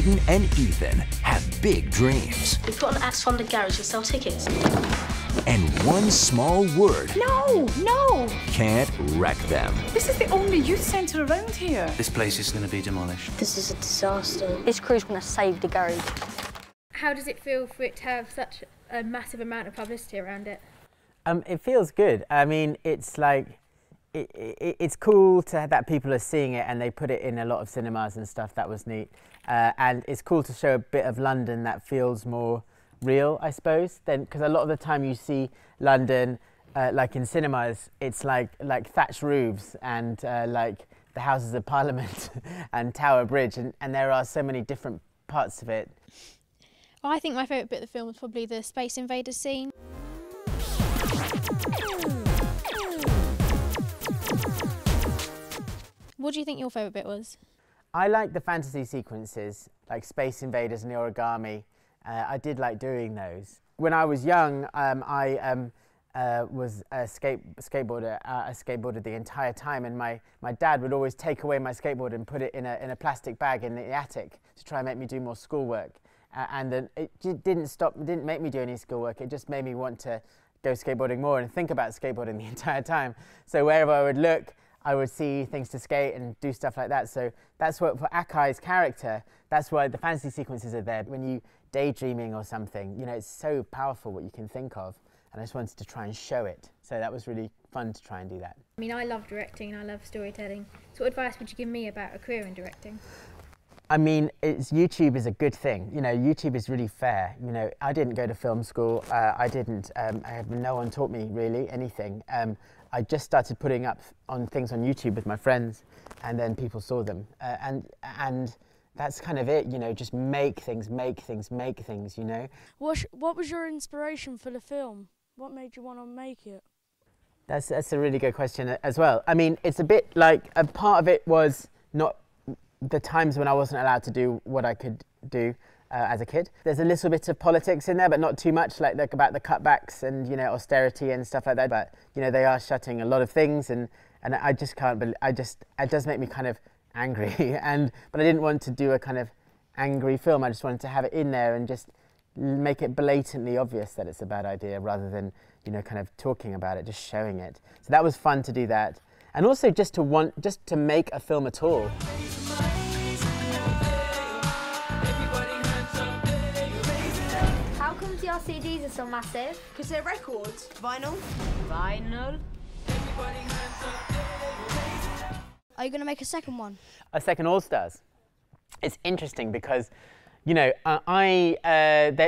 Aiden and Ethan have big dreams. We put on ads from the garage and sell tickets. And one small word No! can't wreck them. This is the only youth centre around here. This place is going to be demolished. This is a disaster. This crew's going to save the garage. How does it feel for it to have such a massive amount of publicity around it? It feels good. I mean, it's like, it's cool to have that people are seeing it and they put it in a lot of cinemas and stuff. That was neat. And it's cool to show a bit of London that feels more real, I suppose, then, because a lot of the time you see London, like in cinemas, it's like thatched roofs and like the Houses of Parliament and Tower Bridge, and there are so many different parts of it. I think my favourite bit of the film was probably the Space Invaders scene. What do you think your favourite bit was? I like the fantasy sequences, like Space Invaders and the origami. I did like doing those. When I was young, I was a skateboarder. I skateboarded the entire time, and my dad would always take away my skateboard and put it in a plastic bag in the attic to try and make me do more schoolwork. And then it didn't make me do any schoolwork. It just made me want to go skateboarding more and think about skateboarding the entire time. So wherever I would look, I would see things to skate and do stuff like that. So that's what, for Akai's character, that's why the fantasy sequences are there. When you daydreaming or something, you know, it's so powerful what you can think of. And I just wanted to try and show it. So that was really fun to try and do that. I mean, I love directing and I love storytelling. So what advice would you give me about a career in directing? I mean, YouTube is a good thing. You know, YouTube is really fair. You know, I didn't go to film school. No one taught me really anything. I just started putting up on things on YouTube with my friends, and then people saw them. And that's kind of it, you know, just make things, you know. What was your inspiration for the film? What made you want to make it? That's a really good question as well. I mean, it's a bit like, a part of it was not the times when I wasn't allowed to do what I could do as a kid. There's a little bit of politics in there, but not too much, like about the cutbacks and, you know, austerity and stuff like that. But, you know, they are shutting a lot of things, and I just can't believe, it does make me kind of angry. But I didn't want to do a kind of angry film. I just wanted to have it in there and just make it blatantly obvious that it's a bad idea, rather than, you know, kind of talking about it, just showing it. So that was fun to do that. And also just to make a film at all. How come your CDs are so massive? Because they're records. Vinyl. Vinyl. Are you going to make a second one? A second All Stars. It's interesting because, you know,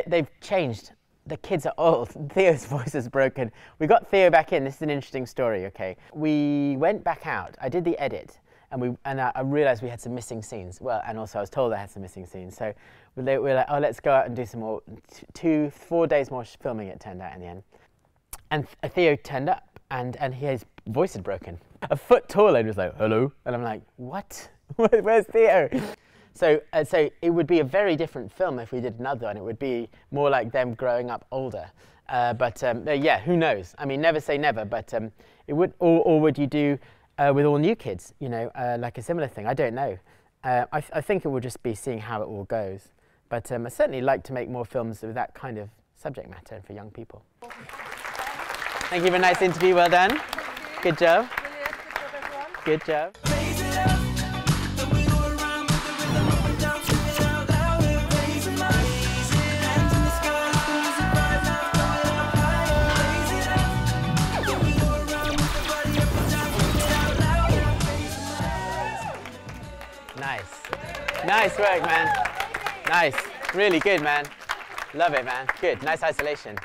they've changed. The kids are old. Theo's voice is broken. We got Theo back in. This is an interesting story, okay? We went back out. I did the edit, and I realised we had some missing scenes. Well, and also I was told I had some missing scenes. So we were like, oh, let's go out and do some more. 4 days more filming, it turned out in the end. And Theo turned up, and his voice had broken. A foot taller, and he was like, hello. And I'm like, what? Where's Theo? So it would be a very different film if we did another one. It would be more like them growing up older. Yeah, who knows? I mean, never say never, but it would, or would you do with all new kids, you know, like a similar thing? I don't know. I think it will just be seeing how it all goes. But I certainly like to make more films with that kind of subject matter for young people. Thank you for a nice interview, well done. Good job. Good job. Nice work, man. Nice. Really good, man. Love it, man. Good. Nice isolation.